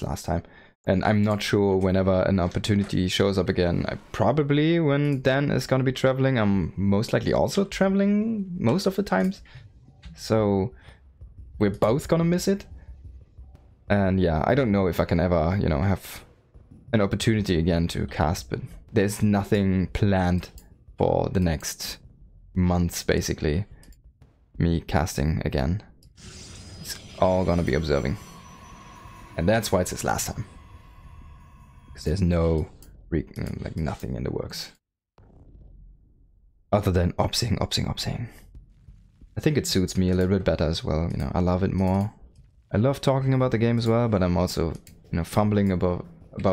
last time. And I'm not sure whenever an opportunity shows up again. Probably when Dan is gonna be traveling, I'm most likely also traveling most of the times. So we're both gonna miss it. And yeah, I don't know if I can ever, you know, have an opportunity again to cast, but there's nothing planned for the next months, basically. Me casting again. It's all gonna be observing. And that's why it's his last time. Because there's no, like, nothing in the works. Other than opsing. I think it suits me a little bit better as well, you know, I love it more. I love talking about the game as well, but I'm also, you know, fumbling about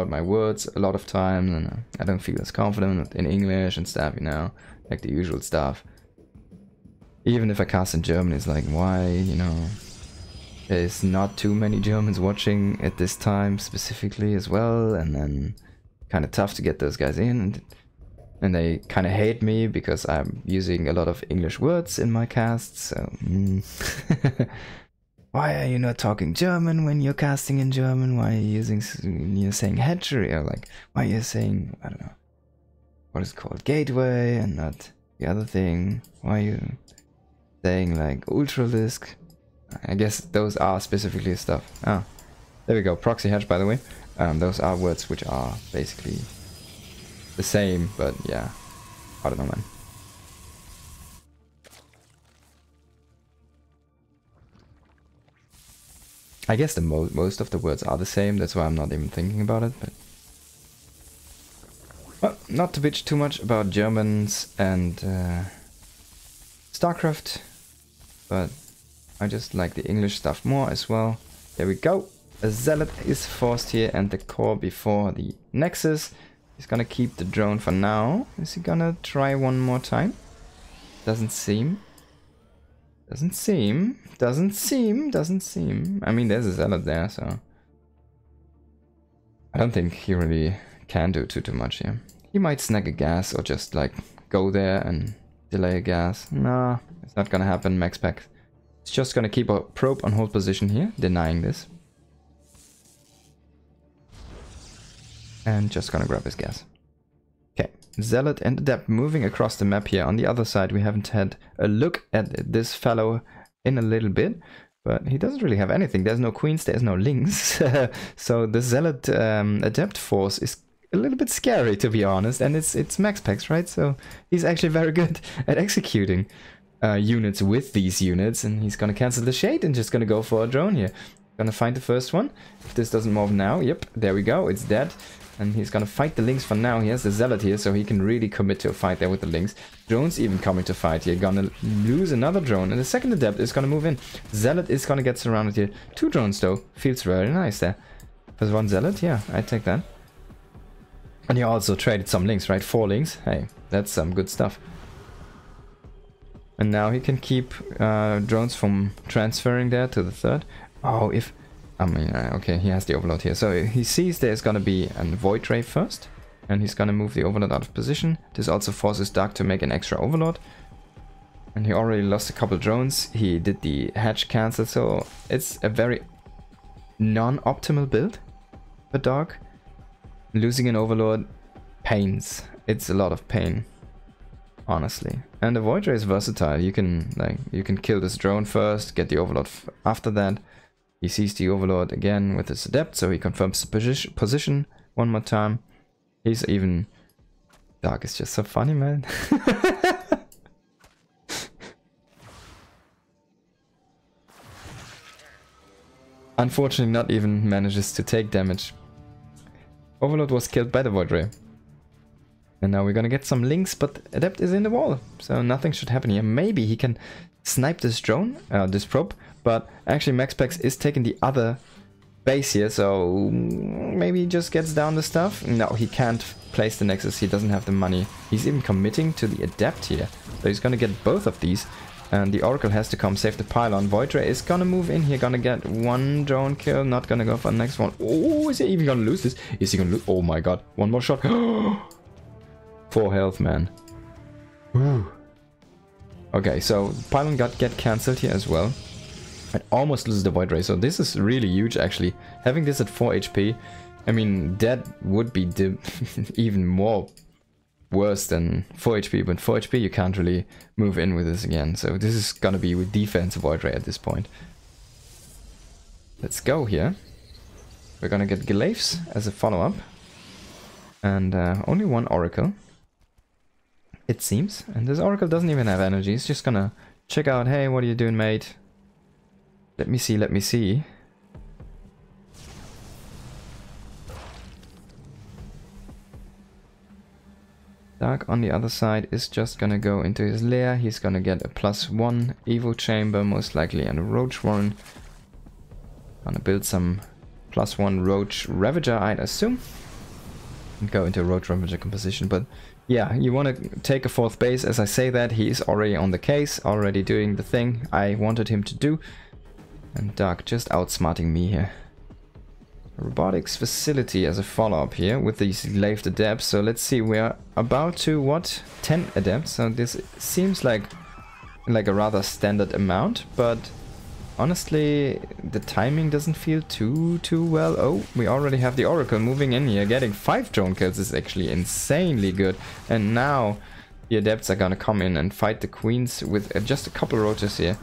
my words a lot of times, and I don't feel as confident in English and stuff, you know, like the usual stuff. Even if I cast in German, it's like, why, you know, there's not too many Germans watching at this time specifically as well, and then kind of tough to get those guys in, and they kind of hate me because I'm using a lot of English words in my casts, so why are you not talking German when you're casting in German? Why are you saying hatchery, or like, why are you saying, I don't know, what is it called, gateway, and not the other thing? Why are you saying like ultralisk? I guess those are specifically stuff. Ah, there we go, proxy hatch, by the way. Those are words which are basically the same, but yeah, I don't know, man. I guess the most of the words are the same, that's why I'm not even thinking about it, but... Well, not to bitch too much about Germans and StarCraft, but I just like the English stuff more as well. There we go. A Zealot is forced here and the core before the Nexus. He's gonna keep the drone for now. Is he gonna try one more time? Doesn't seem. Doesn't seem. I mean, there's a Zealot there, so... I don't think he really can do too much here. He might snag a gas or just, like, go there and delay a gas. Nah, it's not gonna happen, MaxPax. It's just gonna keep a probe on hold position here, denying this. And just gonna grab his gas. Okay, Zealot and Adept moving across the map here. On the other side, we haven't had a look at this fellow in a little bit, but he doesn't really have anything. There's no queens, there's no lings. So the Zealot Adept force is a little bit scary, to be honest, and it's MaxPax, right? So he's actually very good at executing units with these units, and he's gonna cancel the shade and just gonna go for a drone here. Gonna find the first one. If this doesn't move now, yep, there we go, it's dead. And he's gonna fight the lings for now. He has the Zealot here, so he can really commit to a fight there with the lings. Drone's even coming to fight here. Gonna lose another drone, and the second Adept is gonna move in. Zealot is gonna get surrounded here. 2 drones though. Feels very nice there. There's 1 Zealot, yeah, I'd take that. And he also traded some lings, right? 4 lings. Hey, that's some good stuff. And now he can keep drones from transferring there to the third. Oh, if... I mean, okay, he has the Overlord here. So he sees there's gonna be a Void Ray first. And he's gonna move the Overlord out of position. This also forces Dark to make an extra Overlord. And he already lost a couple drones. He did the hatch cancel, so it's a very non-optimal build for Dark. Losing an Overlord pains. It's a lot of pain, honestly. And the Void Ray is versatile. You can kill this drone first, get the Overlord after that. He sees the Overlord again with his Adept, so he confirms the position one more time. He's even... Dark is just so funny, man. Unfortunately, not even manages to take damage. Overlord was killed by the Void Ray. And now we're gonna get some links, but Adept is in the wall, so nothing should happen here. Maybe he can snipe this drone, this probe, but actually MaxPax is taking the other base here, so maybe he just gets down the stuff. No, he can't place the Nexus, he doesn't have the money. He's even committing to the Adept here, so he's gonna get both of these. And the Oracle has to come save the pylon. Void Ray is gonna move in here, gonna get 1 drone kill, not gonna go for the next one. Oh, is he even gonna lose this? Is he gonna lose? Oh my god, 1 more shot. 4 health, man. Whew. Okay, so pylon get cancelled here as well. I'd almost lose the Void Ray, so this is really huge actually. Having this at 4 HP, I mean, that would be even more worse than 4 HP, but 4 HP you can't really move in with this again, so this is gonna be with defense Void Ray at this point. Let's go here. We're gonna get Glaives as a follow-up, and only one Oracle, it seems, and this Oracle doesn't even have energy. It's just gonna check out, hey, what are you doing, mate? Let me see, let me see. Dark on the other side is just gonna go into his lair. He's gonna get a +1 Evo Chamber, most likely, and a Roach Warren. Gonna build some +1 Roach Ravager, I'd assume. And go into a Roach Ravager composition, but yeah, you want to take a 4th base. As I say that, he is already on the case, already doing the thing I wanted him to do. And Dark just outsmarting me here. Robotics facility as a follow-up here with these Glaive adepts. So let's see, we're about to, what, 10 adepts. So this seems like a rather standard amount, but honestly the timing doesn't feel too well. Oh, we already have the Oracle moving in here. Getting 5 drone kills is actually insanely good. And now the adepts are gonna come in and fight the queens with just a couple roaches here.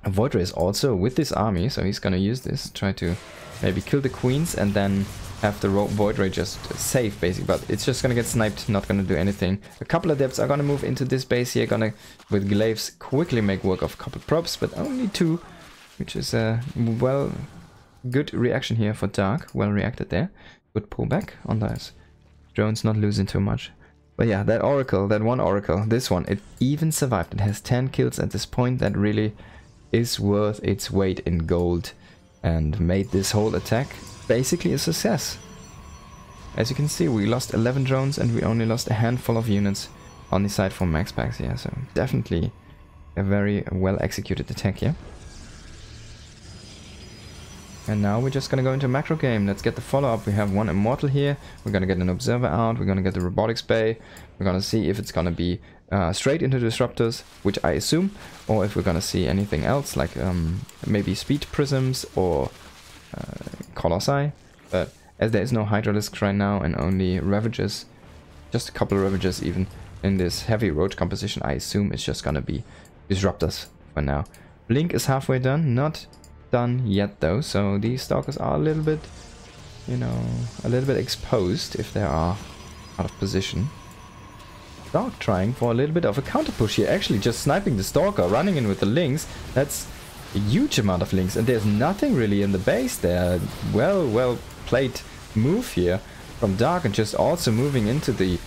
Void Ray is also with this army, so he's gonna use this, try to maybe kill the queens and then have the Void Ray just save basically, but it's just gonna get sniped, not gonna do anything. A couple of adepts are gonna move into this base here, gonna with Glaives quickly make work of a couple probes, but only 2, which is a good reaction here for Dark, well reacted there. Good pullback on those drones, not losing too much. But yeah, that Oracle, that one Oracle, this one, it even survived. It has 10 kills at this point. That really is worth its weight in gold and made this whole attack basically a success. As you can see, we lost 11 drones and we only lost a handful of units on the side from MaxPax here, so definitely a very well executed attack here. And now we're just gonna go into macro game. Let's get the follow-up. We have one Immortal here, we're gonna get an Observer out, we're gonna get the Robotics Bay, we're gonna see if it's gonna be straight into Disruptors, which I assume, or if we're gonna see anything else, like maybe Speed Prisms or Colossi. But as there is no Hydralisks right now and only Ravagers, just a couple of Ravagers even in this heavy Roach composition, I assume it's just gonna be Disruptors for now. Blink is halfway done, not done yet though, so these Stalkers are a little bit, you know, a little bit exposed if they are out of position. Dark trying for a little bit of a counter push here, actually just sniping the Stalker, running in with the lings. That's a huge amount of lings, and there's nothing really in the base there. Well played move here from Dark, and just also moving into the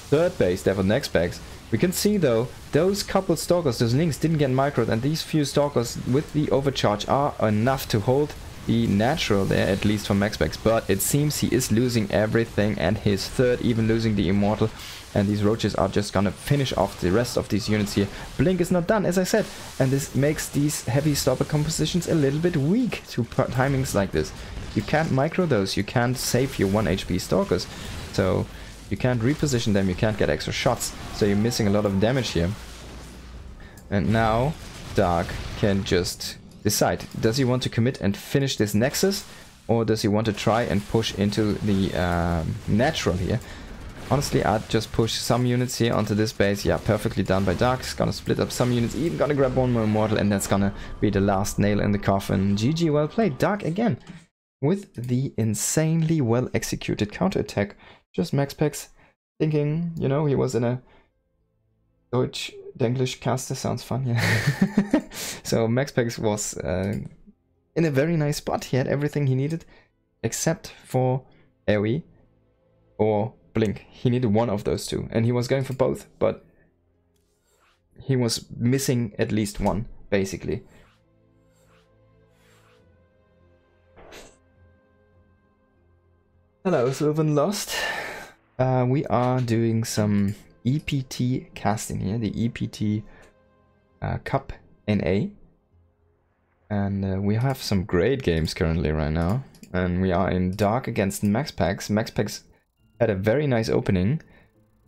3rd base there for MaxPax. We can see though, those couple Stalkers, those lings didn't get microed, and these few Stalkers with the overcharge are enough to hold the natural there, at least for MaxPax. But it seems he is losing everything, and his 3rd even losing the Immortal. And these roaches are just gonna finish off the rest of these units here. Blink is not done, as I said, and this makes these heavy stopper compositions a little bit weak to timings like this. You can't micro those, you can't save your 1 HP Stalkers, so you can't reposition them, you can't get extra shots, so you're missing a lot of damage here. And now Dark can just decide, does he want to commit and finish this Nexus, or does he want to try and push into the natural here? Honestly, I'd just push some units here onto this base. Yeah, perfectly done by Dark. He's gonna split up some units, even gonna grab one more Immortal, and that's gonna be the last nail in the coffin. GG, well played. Dark again with the insanely well executed counterattack. Just MaxPax thinking, you know, he was in a Deutsch Denglish caster, sounds fun, yeah. So MaxPax was in a very nice spot. He had everything he needed except for AoE or Blink. He needed one of those two, and he was going for both, but he was missing at least one, basically. Hello, Sylvan Lost. We are doing some EPT casting here, the EPT Cup NA. And we have some great games currently right now. And we are in Dark against MaxPax. MaxPax had a very nice opening,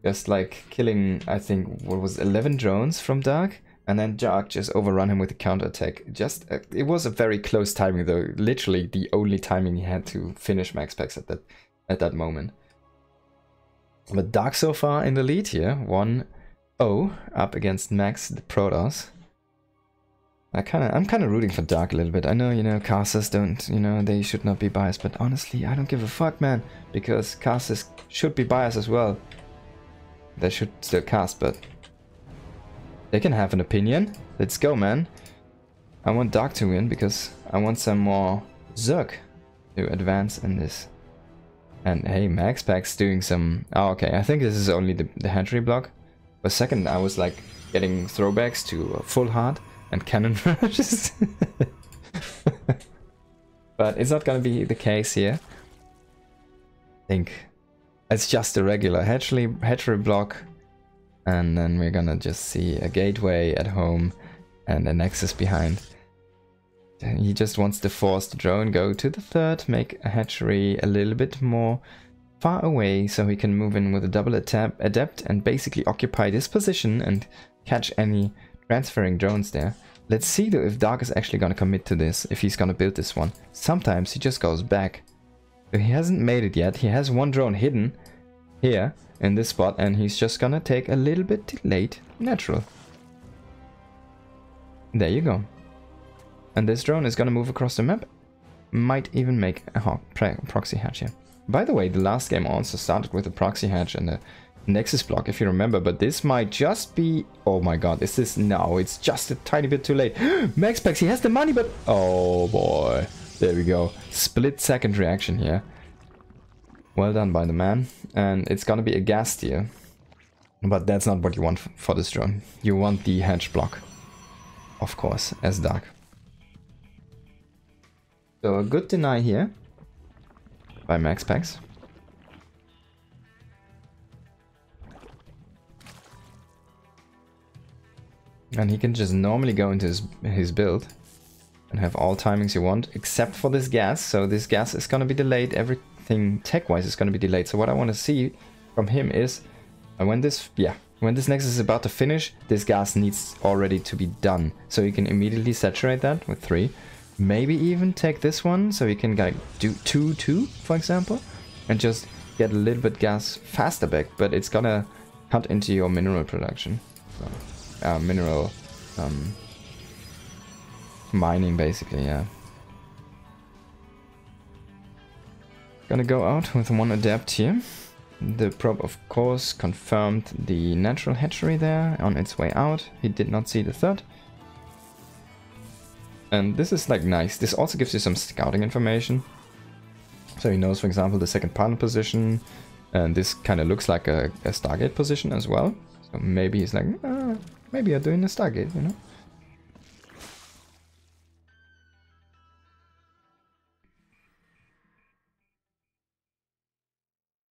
just like killing, I think, what was 11 drones from Dark, And then Dark just overrun him with a counterattack. Just it was a very close timing though. Literally the only timing he had to finish MaxPax at that moment. But Dark so far in the lead here, 1-0 up against Max the Protoss. I'm kind of rooting for Dark a little bit. I know, you know, casters don't, you know, they should not be biased, but honestly, I don't give a fuck, man, because casters should be biased as well. They should still cast, but they can have an opinion. Let's go, man. I want Dark to win because I want some more Zerg to advance in this. And hey, MaxPax doing some... Oh, okay, I think this is only the hatchery block. For a second, I was like getting throwbacks to full hard and cannon rushes. But it's not gonna be the case here. I think it's just a regular hatchery block. And then we're gonna just see a gateway at home and a nexus behind. He just wants to force the drone, go to the third, make a hatchery a little bit more far away so he can move in with a double adept and basically occupy this position and catch any transferring drones there. Let's see though if Dark is actually gonna commit to this, if he's gonna build this one. Sometimes he just goes back. But he hasn't made it yet. He has one drone hidden here in this spot and he's just gonna take a little bit delayed natural. There you go. And this drone is gonna move across the map. Might even make a proxy hatch here. By the way, the last game also started with a proxy hatch and a nexus block, if you remember, but this might just be... Oh my god, is this... No, it's just a tiny bit too late. MaxPax, he has the money, but... Oh boy. There we go. Split second reaction here. Well done by the man. And it's gonna be a gas steer. But that's not what you want for this drone. You want the hatch block. Of course, as Dark. So a good deny here by MaxPax. And he can just normally go into his build and have all timings you want, except for this gas. So this gas is going to be delayed. Everything tech-wise is going to be delayed. So what I want to see from him is when this nexus is about to finish, this gas needs already to be done. So you can immediately saturate that with 3. Maybe even take this one, so you can like do 2-2, for example, and just get a little bit gas faster back, but it's gonna cut into your mineral production. So, mineral mining, basically, yeah. Gonna go out with 1 adept here. The probe, of course, confirmed the natural hatchery there on its way out. He did not see the third. And this is like nice. This also gives you some scouting information. So he knows, for example, the second partner position. And this kind of looks like a Stargate position as well. So maybe he's like, maybe you're doing a Stargate, you know?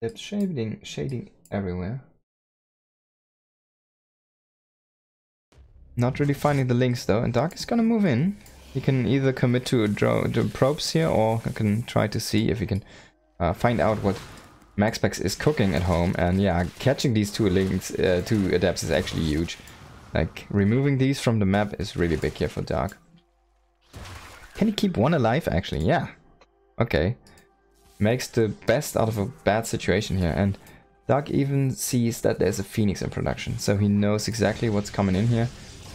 It's shading everywhere. Not really finding the links though, and Dark is gonna move in. He can either commit to the probes here, or he can try to see if he can find out what MaxPax is cooking at home. And yeah, catching these 2 links, 2 adepts is actually huge. Like, removing these from the map is really big here for Dark. Can he keep 1 alive actually? Yeah. Okay. Makes the best out of a bad situation here. And Dark even sees that there's a Phoenix in production, so he knows exactly what's coming in here.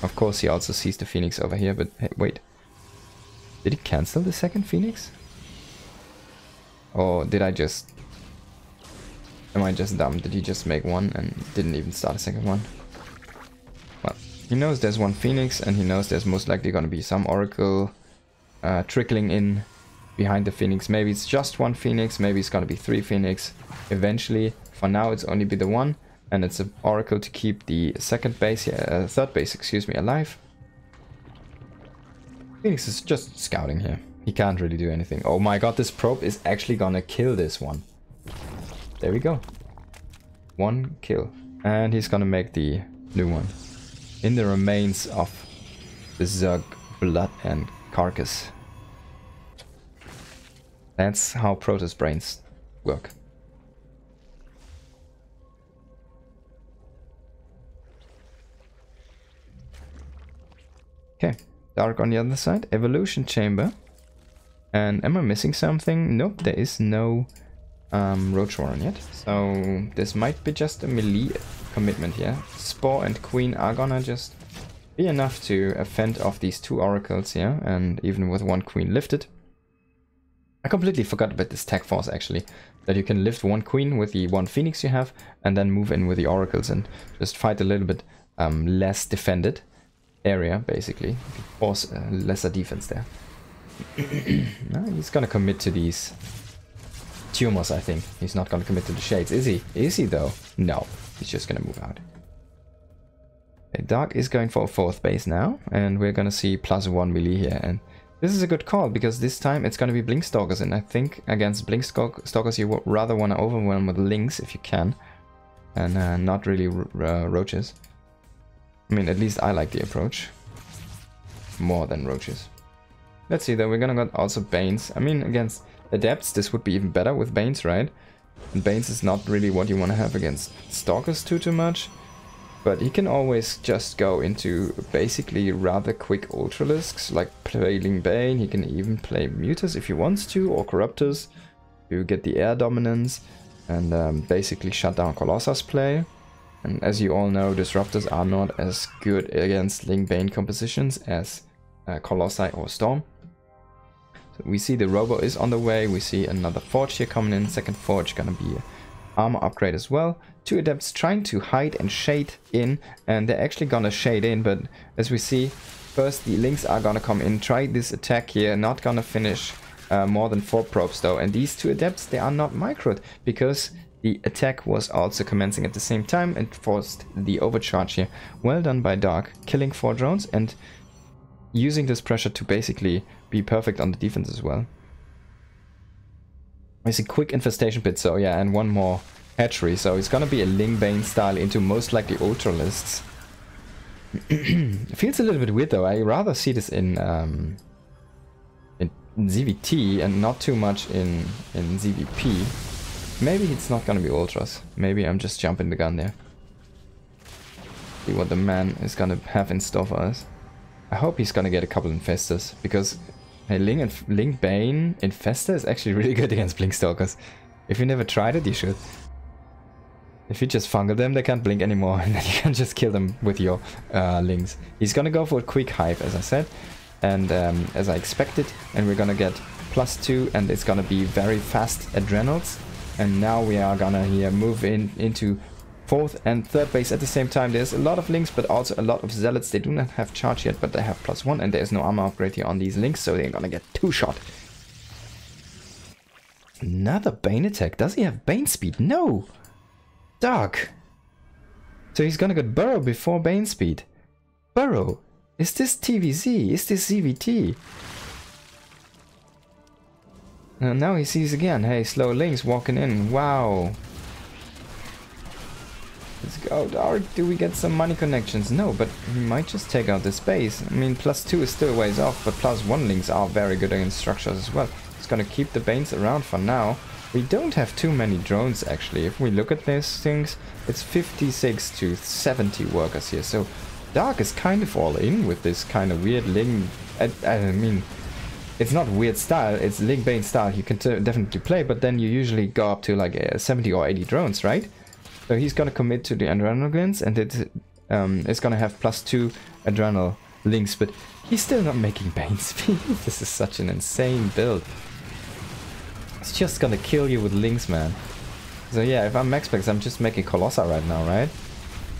Of course, he also sees the Phoenix over here, but hey, wait. Did he cancel the second Phoenix? Or did I just... Am I just dumb? Did he just make 1 and didn't even start a second one? Well, he knows there's 1 Phoenix, and he knows there's most likely going to be some Oracle trickling in behind the Phoenix. Maybe it's just 1 Phoenix, maybe it's going to be 3 Phoenix eventually. For now, it's only be the 1. And it's an Oracle to keep the second base here, third base, excuse me, alive. Phoenix is just scouting here. He can't really do anything. Oh my god, this probe is actually gonna kill this one. There we go. 1 kill. And he's gonna make the new one. In the remains of the Zerg blood and carcass. That's how Protoss brains work. Okay, Dark on the other side. Evolution Chamber. And am I missing something? Nope, there is no Roach Warren yet. So this might be just a melee commitment here. Spore and Queen are gonna just be enough to fend off these 2 oracles here. And even with 1 Queen lifted. I completely forgot about this tech force actually. That you can lift 1 Queen with the 1 Phoenix you have. And then move in with the oracles and just fight a little bit less defended area basically. Force lesser defense there. No, he's gonna commit to these tumors, I think. He's not gonna commit to the shades, is he? Is he though? No, he's just gonna move out. Okay, Dark is going for a 4th base now, and we're gonna see +1 melee here. And this is a good call, because this time it's gonna be Blink Stalkers, and I think against Blink Stalkers you would rather want to overwhelm with lings if you can, and not really roaches. I mean, at least I like the approach more than roaches. Let's see though, we're gonna get also Banes. I mean, against Adepts this would be even better with Banes, right? And Banes is not really what you want to have against Stalkers too much. But he can always just go into basically rather quick Ultralisks, like playing Bane. He can even play Mutas if he wants to, or Corruptors, to get the air dominance, and basically shut down Colossus play. And as you all know, Disruptors are not as good against Ling Bane compositions as Colossi or Storm. We see the Robo is on the way. We see another Forge here coming in. 2nd Forge gonna be an armor upgrade as well. 2 Adepts trying to hide and shade in, and they're actually gonna shade in, but as we see, first the Lings are gonna come in, try this attack here, not gonna finish more than 4 probes though. And these 2 Adepts, they are not microed, because the attack was also commencing at the same time and forced the overcharge here. Well done by Dark, killing 4 drones and using this pressure to basically be perfect on the defense as well. It's a quick infestation pit, so yeah, and 1 more hatchery, so it's gonna be a Ling Bane style into most likely Ultralists. It feels a little bit weird though. I rather see this in ZVT and not too much in ZVP. Maybe it's not gonna be Ultras. Maybe I'm just jumping the gun there. See what the man is gonna have in store for us. I hope he's gonna get a couple Infestors, because a Ling Bane Infestor is actually really good against Blink Stalkers. If you never tried it, you should. If you just fungal them, they can't blink anymore, and then you can just kill them with your Lings. He's gonna go for a quick hype, as I said, and as I expected, and we're gonna get +2, and it's gonna be very fast Adrenals. And now we are gonna here move into 4th and 3rd base at the same time. There's a lot of Lings, but also a lot of Zealots. They do not have charge yet, but they have +1, and there's no armor upgrade here on these Lings, so they're gonna get 2-shot. Another Bane attack. Does he have Bane speed? No! Dark! So he's gonna get Burrow before Bane speed. Burrow! Is this TVZ? Is this ZVT? And now he sees again. Hey, slow Lings walking in. Wow. Let's go, Dark. Do we get some money connections? No, but he might just take out this base. I mean, +2 is still ways off, but +1 Lings are very good against structures as well. It's gonna keep the Banes around for now. We don't have too many drones, actually. If we look at these things, it's 56 to 70 workers here. So Dark is kind of all in with this kind of weird Ling... I mean, it's not weird style, it's Ling Bane style. You can definitely play, but then you usually go up to like 70 or 80 drones, right? So he's gonna commit to the Adrenal glands, and it's gonna have +2 Adrenal Lings, but he's still not making Bane speed. This is such an insane build. It's just gonna kill you with Lings, man. So yeah, if I'm MaxPax, I'm just making Colossi right now, right?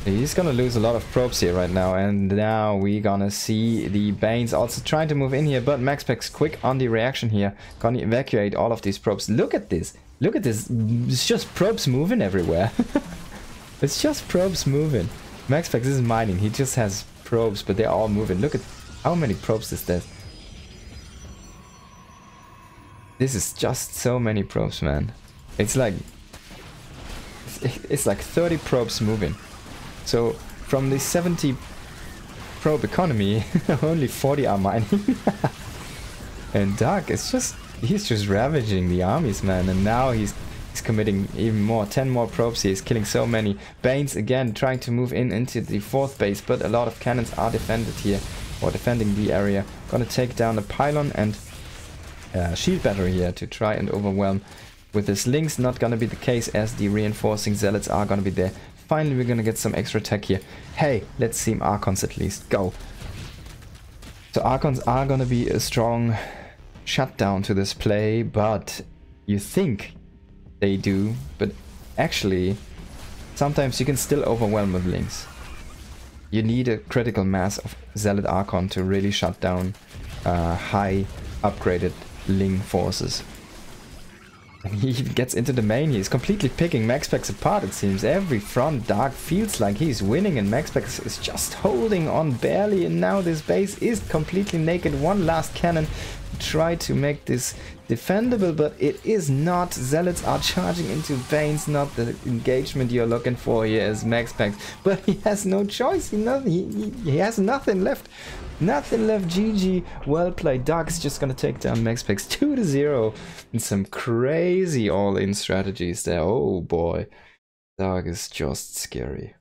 He's gonna lose a lot of probes here right now, and now we're gonna see the Banes also trying to move in here, but MaxPax quick on the reaction here, gonna evacuate all of these probes. Look at this! Look at this! It's just probes moving everywhere. It's just probes moving. MaxPax isn't mining, he just has probes, but they're all moving. Look at how many probes is there. This is just so many probes, man. It's like 30 probes moving. So from the 70 probe economy, only 40 are mining. And Dark is he's just ravaging the armies, man. And now he's committing even more, 10 more probes. He's killing so many. Banes again trying to move into the 4th base, but a lot of cannons are defended here. or defending the area. Gonna take down a pylon and shield battery here to try and overwhelm with this lings. Not gonna be the case as the reinforcing zealots are gonna be there. Finally, we're gonna get some extra tech here. Hey, let's see Archons at least. Go. So Archons are gonna be a strong shutdown to this play, but you think they do, but actually sometimes you can still overwhelm with lings. You need a critical mass of Zealot Archon to really shut down high upgraded Ling forces. And he even gets into the main. He's completely picking MaxPax apart, it seems. Every front dark feels like he's winning and MaxPax is just holding on barely, and now this base is completely naked. One last cannon to try to make this defendable, but it is not. Zealots are charging into veins, not the engagement you're looking for here as MaxPax. But he has no choice. He has nothing left. Nothing left. GG. Well played. Dark's just gonna take down MaxPax 2-0 in some crazy all-in strategies there. Oh boy. Dark is just scary.